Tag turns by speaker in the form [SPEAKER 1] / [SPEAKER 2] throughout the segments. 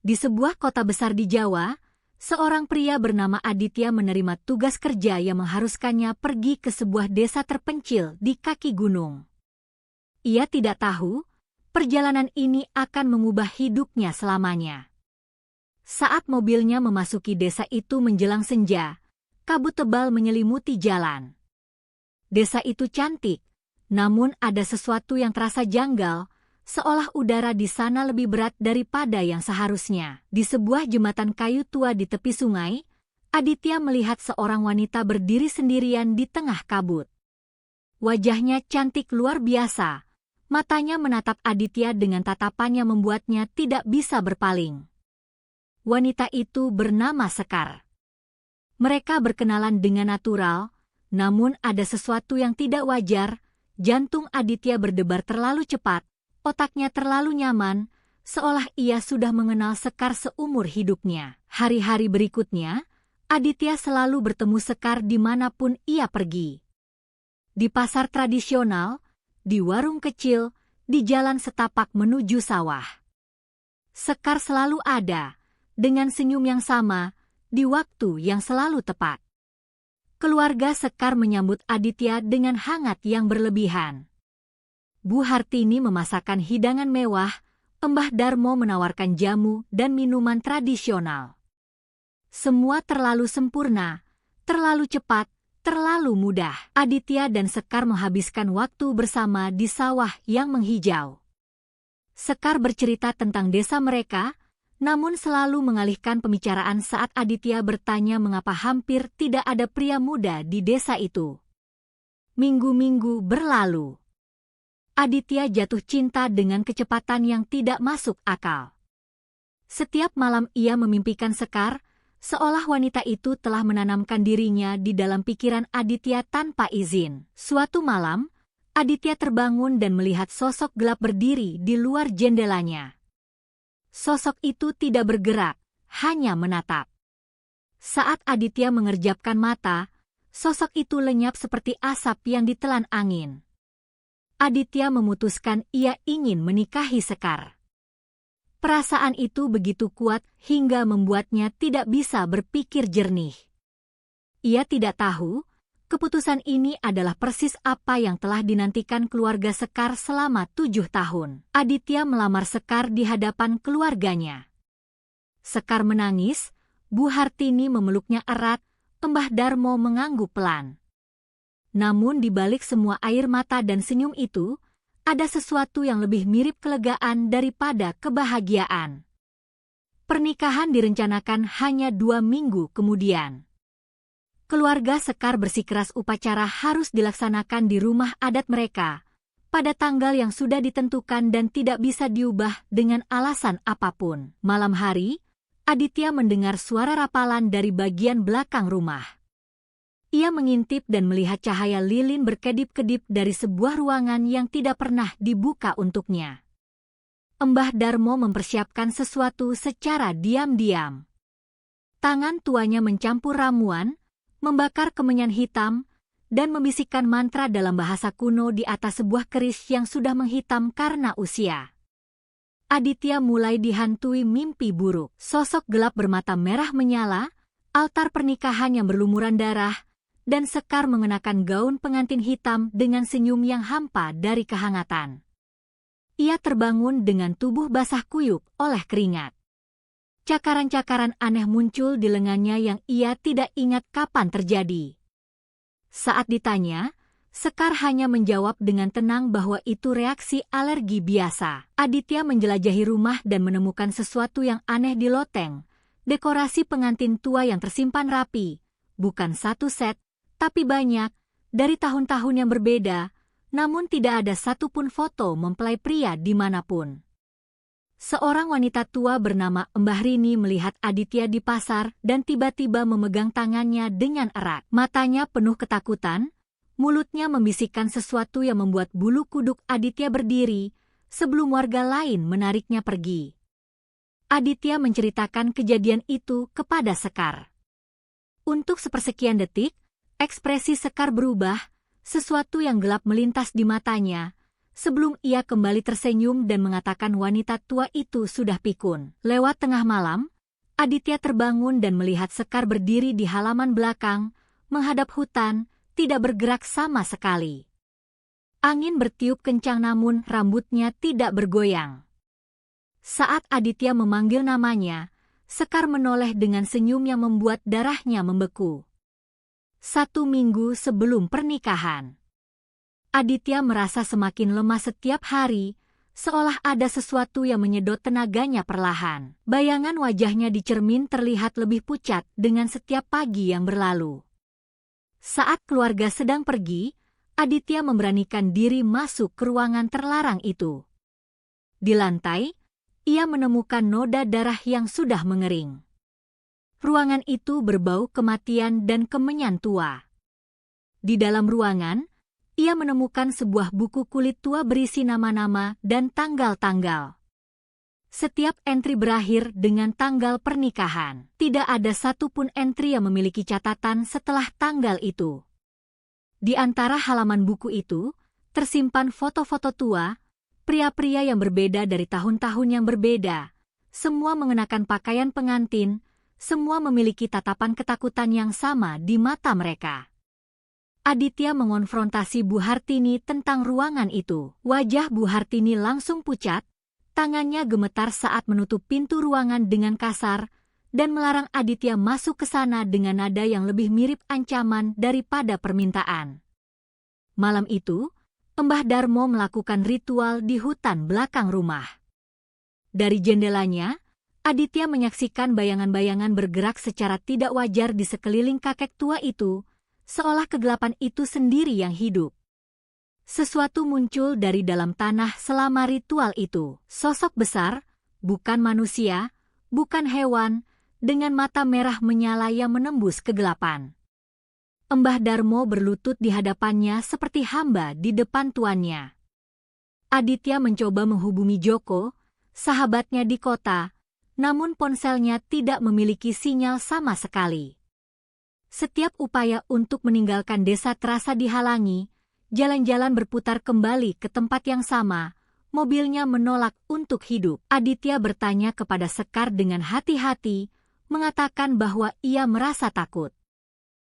[SPEAKER 1] Di sebuah kota besar di Jawa, seorang pria bernama Aditya menerima tugas kerja yang mengharuskannya pergi ke sebuah desa terpencil di kaki gunung. Ia tidak tahu, perjalanan ini akan mengubah hidupnya selamanya. Saat mobilnya memasuki desa itu menjelang senja, kabut tebal menyelimuti jalan. Desa itu cantik, namun ada sesuatu yang terasa janggal, seolah udara di sana lebih berat daripada yang seharusnya. Di sebuah jembatan kayu tua di tepi sungai, Aditya melihat seorang wanita berdiri sendirian di tengah kabut. Wajahnya cantik luar biasa, matanya menatap Aditya dengan tatapan yang membuatnya tidak bisa berpaling. Wanita itu bernama Sekar. Mereka berkenalan dengan natural, namun ada sesuatu yang tidak wajar. Jantung Aditya berdebar terlalu cepat, otaknya terlalu nyaman, seolah ia sudah mengenal Sekar seumur hidupnya. Hari-hari berikutnya, Aditya selalu bertemu Sekar dimanapun ia pergi. Di pasar tradisional, di warung kecil, di jalan setapak menuju sawah. Sekar selalu ada, dengan senyum yang sama, di waktu yang selalu tepat. Keluarga Sekar menyambut Aditya dengan hangat yang berlebihan. Bu Hartini memasakkan hidangan mewah, Mbah Darmo menawarkan jamu dan minuman tradisional. Semua terlalu sempurna, terlalu cepat, terlalu mudah. Aditya dan Sekar menghabiskan waktu bersama di sawah yang menghijau. Sekar bercerita tentang desa mereka, namun selalu mengalihkan pembicaraan saat Aditya bertanya mengapa hampir tidak ada pria muda di desa itu. Minggu-minggu berlalu. Aditya jatuh cinta dengan kecepatan yang tidak masuk akal. Setiap malam ia memimpikan Sekar, seolah wanita itu telah menanamkan dirinya di dalam pikiran Aditya tanpa izin. Suatu malam, Aditya terbangun dan melihat sosok gelap berdiri di luar jendelanya. Sosok itu tidak bergerak, hanya menatap. Saat Aditya mengerjapkan mata, sosok itu lenyap seperti asap yang ditelan angin. Aditya memutuskan ia ingin menikahi Sekar. Perasaan itu begitu kuat hingga membuatnya tidak bisa berpikir jernih. Ia tidak tahu, keputusan ini adalah persis apa yang telah dinantikan keluarga Sekar selama 7 tahun. Aditya melamar Sekar di hadapan keluarganya. Sekar menangis, Bu Hartini memeluknya erat, Mbah Darmo mengangguk pelan. Namun di balik semua air mata dan senyum itu, ada sesuatu yang lebih mirip kelegaan daripada kebahagiaan. Pernikahan direncanakan hanya 2 minggu kemudian. Keluarga Sekar bersikeras upacara harus dilaksanakan di rumah adat mereka, pada tanggal yang sudah ditentukan dan tidak bisa diubah dengan alasan apapun. Malam hari, Aditya mendengar suara rapalan dari bagian belakang rumah. Ia mengintip dan melihat cahaya lilin berkedip-kedip dari sebuah ruangan yang tidak pernah dibuka untuknya. Mbah Darmo mempersiapkan sesuatu secara diam-diam. Tangan tuanya mencampur ramuan, membakar kemenyan hitam, dan membisikkan mantra dalam bahasa kuno di atas sebuah keris yang sudah menghitam karena usia. Aditya mulai dihantui mimpi buruk. Sosok gelap bermata merah menyala, altar pernikahan yang berlumuran darah, dan Sekar mengenakan gaun pengantin hitam dengan senyum yang hampa dari kehangatan. Ia terbangun dengan tubuh basah kuyup oleh keringat. Cakaran-cakaran aneh muncul di lengannya yang ia tidak ingat kapan terjadi. Saat ditanya, Sekar hanya menjawab dengan tenang bahwa itu reaksi alergi biasa. Aditya menjelajahi rumah dan menemukan sesuatu yang aneh di loteng. Dekorasi pengantin tua yang tersimpan rapi, bukan satu set, tapi banyak, dari tahun-tahun yang berbeda, namun tidak ada satupun foto mempelai pria dimanapun. Seorang wanita tua bernama Mbah Rini melihat Aditya di pasar dan tiba-tiba memegang tangannya dengan erat. Matanya penuh ketakutan, mulutnya membisikkan sesuatu yang membuat bulu kuduk Aditya berdiri sebelum warga lain menariknya pergi. Aditya menceritakan kejadian itu kepada Sekar. Untuk sepersekian detik, ekspresi Sekar berubah, sesuatu yang gelap melintas di matanya, sebelum ia kembali tersenyum dan mengatakan wanita tua itu sudah pikun. Lewat tengah malam, Aditya terbangun dan melihat Sekar berdiri di halaman belakang, menghadap hutan, tidak bergerak sama sekali. Angin bertiup kencang namun rambutnya tidak bergoyang. Saat Aditya memanggil namanya, Sekar menoleh dengan senyum yang membuat darahnya membeku. 1 minggu sebelum pernikahan, Aditya merasa semakin lemah setiap hari, seolah ada sesuatu yang menyedot tenaganya perlahan. Bayangan wajahnya di cermin terlihat lebih pucat dengan setiap pagi yang berlalu. Saat keluarga sedang pergi, Aditya memberanikan diri masuk ke ruangan terlarang itu. Di lantai, ia menemukan noda darah yang sudah mengering. Ruangan itu berbau kematian dan kemenyan tua. Di dalam ruangan, ia menemukan sebuah buku kulit tua berisi nama-nama dan tanggal-tanggal. Setiap entry berakhir dengan tanggal pernikahan. Tidak ada satupun entry yang memiliki catatan setelah tanggal itu. Di antara halaman buku itu, tersimpan foto-foto tua, pria-pria yang berbeda dari tahun-tahun yang berbeda, semua mengenakan pakaian pengantin, semua memiliki tatapan ketakutan yang sama di mata mereka. Aditya mengonfrontasi Bu Hartini tentang ruangan itu. Wajah Bu Hartini langsung pucat, tangannya gemetar saat menutup pintu ruangan dengan kasar, dan melarang Aditya masuk ke sana dengan nada yang lebih mirip ancaman daripada permintaan. Malam itu, Mbah Darmo melakukan ritual di hutan belakang rumah. Dari jendelanya, Aditya menyaksikan bayangan-bayangan bergerak secara tidak wajar di sekeliling kakek tua itu, seolah kegelapan itu sendiri yang hidup. Sesuatu muncul dari dalam tanah selama ritual itu. Sosok besar, bukan manusia, bukan hewan, dengan mata merah menyala yang menembus kegelapan. Mbah Darmo berlutut di hadapannya seperti hamba di depan tuannya. Aditya mencoba menghubungi Joko, sahabatnya di kota, namun ponselnya tidak memiliki sinyal sama sekali. Setiap upaya untuk meninggalkan desa terasa dihalangi, jalan-jalan berputar kembali ke tempat yang sama, mobilnya menolak untuk hidup. Aditya bertanya kepada Sekar dengan hati-hati, mengatakan bahwa ia merasa takut.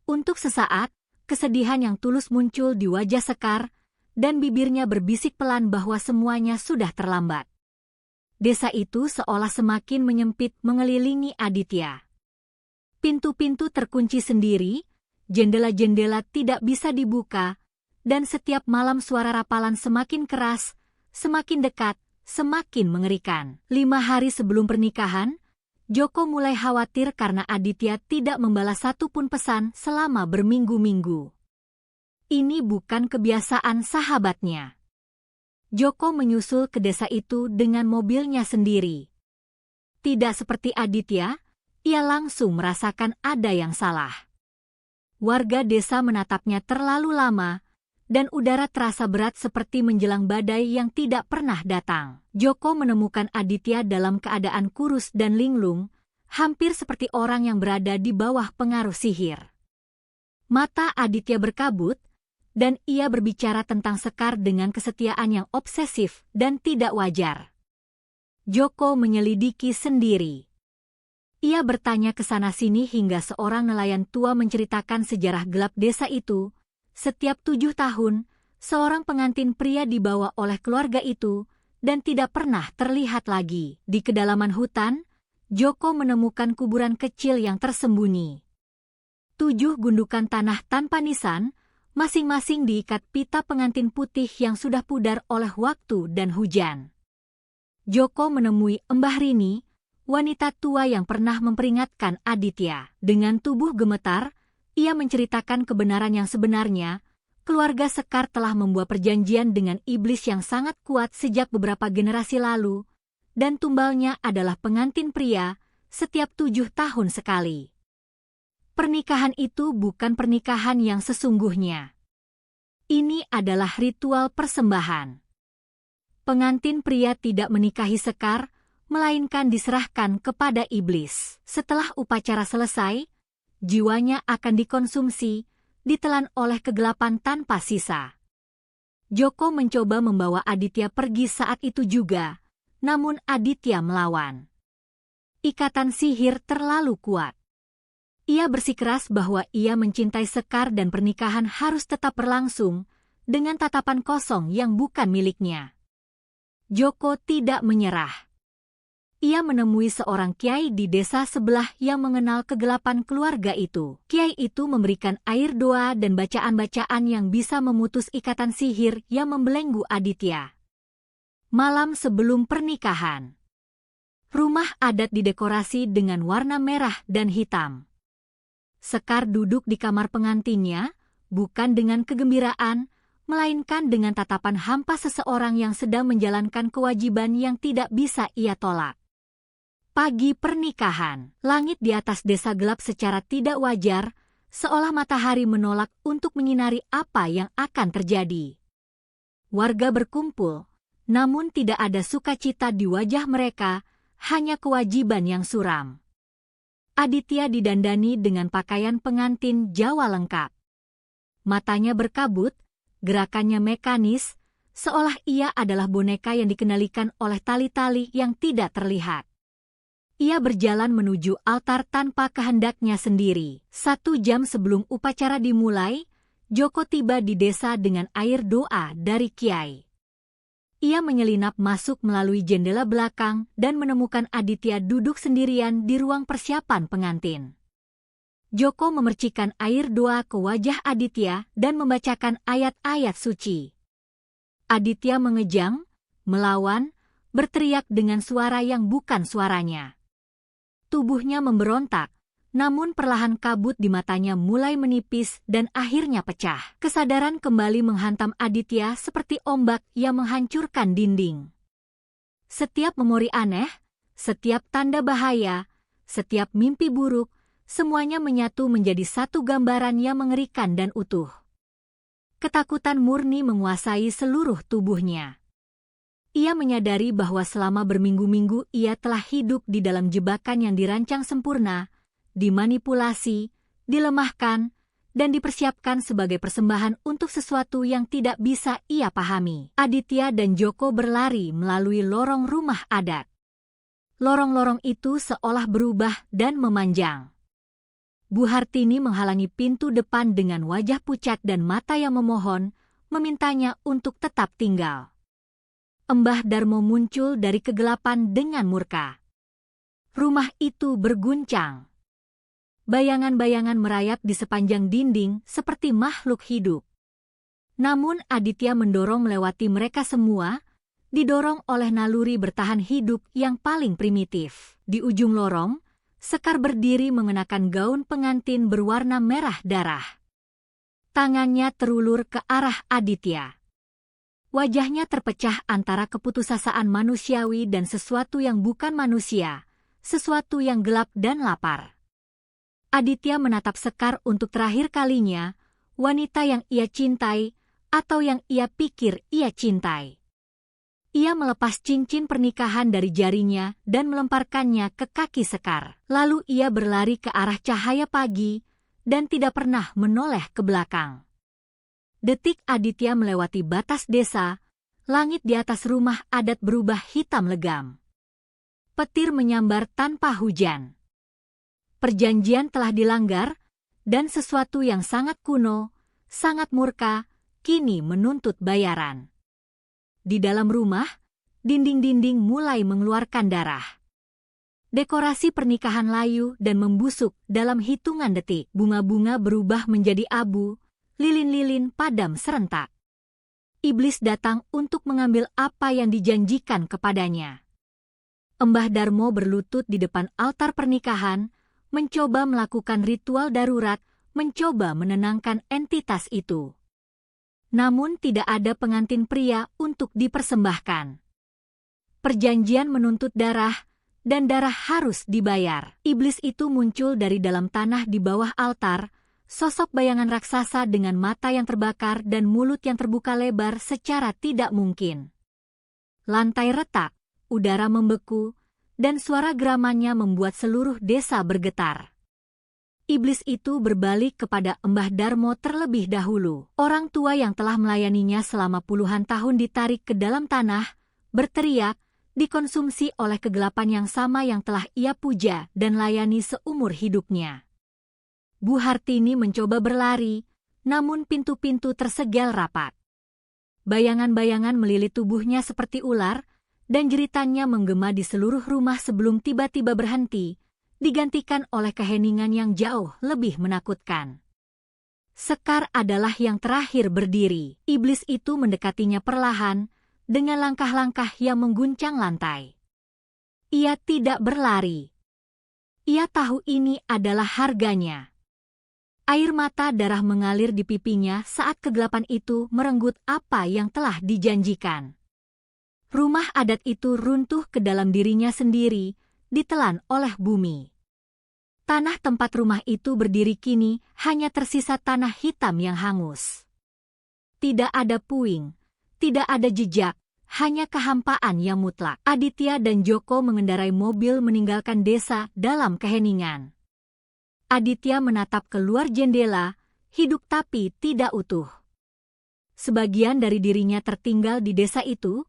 [SPEAKER 1] Untuk sesaat, kesedihan yang tulus muncul di wajah Sekar, dan bibirnya berbisik pelan bahwa semuanya sudah terlambat. Desa itu seolah semakin menyempit mengelilingi Aditya. Pintu-pintu terkunci sendiri, jendela-jendela tidak bisa dibuka, dan setiap malam suara rapalan semakin keras, semakin dekat, semakin mengerikan. 5 hari sebelum pernikahan, Joko mulai khawatir karena Aditya tidak membalas satupun pesan selama berminggu-minggu. Ini bukan kebiasaan sahabatnya. Joko menyusul ke desa itu dengan mobilnya sendiri. Tidak seperti Aditya, ia langsung merasakan ada yang salah. Warga desa menatapnya terlalu lama, dan udara terasa berat seperti menjelang badai yang tidak pernah datang. Joko menemukan Aditya dalam keadaan kurus dan linglung, hampir seperti orang yang berada di bawah pengaruh sihir. Mata Aditya berkabut, dan ia berbicara tentang Sekar dengan kesetiaan yang obsesif dan tidak wajar. Joko menyelidiki sendiri. Ia bertanya ke sana-sini hingga seorang nelayan tua menceritakan sejarah gelap desa itu. Setiap 7 tahun, seorang pengantin pria dibawa oleh keluarga itu dan tidak pernah terlihat lagi. Di kedalaman hutan, Joko menemukan kuburan kecil yang tersembunyi. 7 gundukan tanah tanpa nisan, masing-masing diikat pita pengantin putih yang sudah pudar oleh waktu dan hujan. Joko menemui Mbah Rini, wanita tua yang pernah memperingatkan Aditya. Dengan tubuh gemetar, ia menceritakan kebenaran yang sebenarnya. Keluarga Sekar telah membuat perjanjian dengan iblis yang sangat kuat sejak beberapa generasi lalu, dan tumbalnya adalah pengantin pria setiap 7 tahun sekali. Pernikahan itu bukan pernikahan yang sesungguhnya. Ini adalah ritual persembahan. Pengantin pria tidak menikahi Sekar, melainkan diserahkan kepada iblis. Setelah upacara selesai, jiwanya akan dikonsumsi, ditelan oleh kegelapan tanpa sisa. Joko mencoba membawa Aditya pergi saat itu juga, namun Aditya melawan. Ikatan sihir terlalu kuat. Ia bersikeras bahwa ia mencintai Sekar dan pernikahan harus tetap berlangsung, dengan tatapan kosong yang bukan miliknya. Joko tidak menyerah. Ia menemui seorang kiai di desa sebelah yang mengenal kegelapan keluarga itu. Kiai itu memberikan air doa dan bacaan-bacaan yang bisa memutus ikatan sihir yang membelenggu Aditya. Malam sebelum pernikahan. Rumah adat didekorasi dengan warna merah dan hitam. Sekar duduk di kamar pengantinnya, bukan dengan kegembiraan, melainkan dengan tatapan hampa seseorang yang sedang menjalankan kewajiban yang tidak bisa ia tolak. Pagi pernikahan, langit di atas desa gelap secara tidak wajar, seolah matahari menolak untuk menyinari apa yang akan terjadi. Warga berkumpul, namun tidak ada sukacita di wajah mereka, hanya kewajiban yang suram. Aditya didandani dengan pakaian pengantin Jawa lengkap. Matanya berkabut, gerakannya mekanis, seolah ia adalah boneka yang dikendalikan oleh tali-tali yang tidak terlihat. Ia berjalan menuju altar tanpa kehendaknya sendiri. 1 jam sebelum upacara dimulai, Joko tiba di desa dengan air doa dari kiai. Ia menyelinap masuk melalui jendela belakang dan menemukan Aditya duduk sendirian di ruang persiapan pengantin. Joko memercikan air doa ke wajah Aditya dan membacakan ayat-ayat suci. Aditya mengejang, melawan, berteriak dengan suara yang bukan suaranya. Tubuhnya memberontak, namun perlahan kabut di matanya mulai menipis dan akhirnya pecah. Kesadaran kembali menghantam Aditya seperti ombak yang menghancurkan dinding. Setiap memori aneh, setiap tanda bahaya, setiap mimpi buruk, semuanya menyatu menjadi satu gambaran yang mengerikan dan utuh. Ketakutan murni menguasai seluruh tubuhnya. Ia menyadari bahwa selama berminggu-minggu ia telah hidup di dalam jebakan yang dirancang sempurna, dimanipulasi, dilemahkan, dan dipersiapkan sebagai persembahan untuk sesuatu yang tidak bisa ia pahami. Aditya dan Joko berlari melalui lorong rumah adat. Lorong-lorong itu seolah berubah dan memanjang. Bu Hartini menghalangi pintu depan dengan wajah pucat dan mata yang memohon, memintanya untuk tetap tinggal. Mbah Darmo muncul dari kegelapan dengan murka. Rumah itu berguncang. Bayangan-bayangan merayap di sepanjang dinding seperti makhluk hidup. Namun Aditya mendorong melewati mereka semua, didorong oleh naluri bertahan hidup yang paling primitif. Di ujung lorong, Sekar berdiri mengenakan gaun pengantin berwarna merah darah. Tangannya terulur ke arah Aditya. Wajahnya terpecah antara keputusasaan manusiawi dan sesuatu yang bukan manusia, sesuatu yang gelap dan lapar. Aditya menatap Sekar untuk terakhir kalinya, wanita yang ia cintai atau yang ia pikir ia cintai. Ia melepas cincin pernikahan dari jarinya dan melemparkannya ke kaki Sekar. Lalu ia berlari ke arah cahaya pagi dan tidak pernah menoleh ke belakang. Detik Aditya melewati batas desa, langit di atas rumah adat berubah hitam legam. Petir menyambar tanpa hujan. Perjanjian telah dilanggar, dan sesuatu yang sangat kuno, sangat murka, kini menuntut bayaran. Di dalam rumah, dinding-dinding mulai mengeluarkan darah. Dekorasi pernikahan layu dan membusuk dalam hitungan detik. Bunga-bunga berubah menjadi abu, lilin-lilin padam serentak. Iblis datang untuk mengambil apa yang dijanjikan kepadanya. Mbah Darmo berlutut di depan altar pernikahan, mencoba melakukan ritual darurat, mencoba menenangkan entitas itu. Namun tidak ada pengantin pria untuk dipersembahkan. Perjanjian menuntut darah, dan darah harus dibayar. Iblis itu muncul dari dalam tanah di bawah altar, sosok bayangan raksasa dengan mata yang terbakar dan mulut yang terbuka lebar secara tidak mungkin. Lantai retak, udara membeku, dan suara geramannya membuat seluruh desa bergetar. Iblis itu berbalik kepada Mbah Darmo terlebih dahulu. Orang tua yang telah melayaninya selama puluhan tahun ditarik ke dalam tanah, berteriak, dikonsumsi oleh kegelapan yang sama yang telah ia puja dan layani seumur hidupnya. Bu Hartini mencoba berlari, namun pintu-pintu tersegel rapat. Bayangan-bayangan melilit tubuhnya seperti ular, dan jeritannya menggema di seluruh rumah sebelum tiba-tiba berhenti, digantikan oleh keheningan yang jauh lebih menakutkan. Sekar adalah yang terakhir berdiri. Iblis itu mendekatinya perlahan, dengan langkah-langkah yang mengguncang lantai. Ia tidak berlari. Ia tahu ini adalah harganya. Air mata darah mengalir di pipinya saat kegelapan itu merenggut apa yang telah dijanjikan. Rumah adat itu runtuh ke dalam dirinya sendiri, ditelan oleh bumi. Tanah tempat rumah itu berdiri kini hanya tersisa tanah hitam yang hangus. Tidak ada puing, tidak ada jejak, hanya kehampaan yang mutlak. Aditya dan Joko mengendarai mobil meninggalkan desa dalam keheningan. Aditya menatap keluar jendela, hidup tapi tidak utuh. Sebagian dari dirinya tertinggal di desa itu,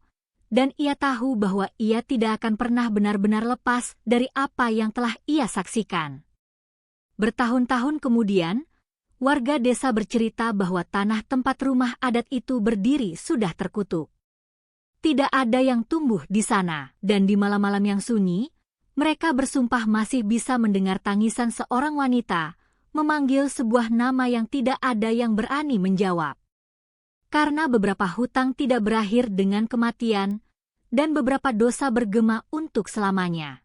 [SPEAKER 1] dan ia tahu bahwa ia tidak akan pernah benar-benar lepas dari apa yang telah ia saksikan. Bertahun-tahun kemudian, warga desa bercerita bahwa tanah tempat rumah adat itu berdiri sudah terkutuk. Tidak ada yang tumbuh di sana, dan di malam-malam yang sunyi, mereka bersumpah masih bisa mendengar tangisan seorang wanita, memanggil sebuah nama yang tidak ada yang berani menjawab. Karena beberapa hutang tidak berakhir dengan kematian, dan beberapa dosa bergema untuk selamanya.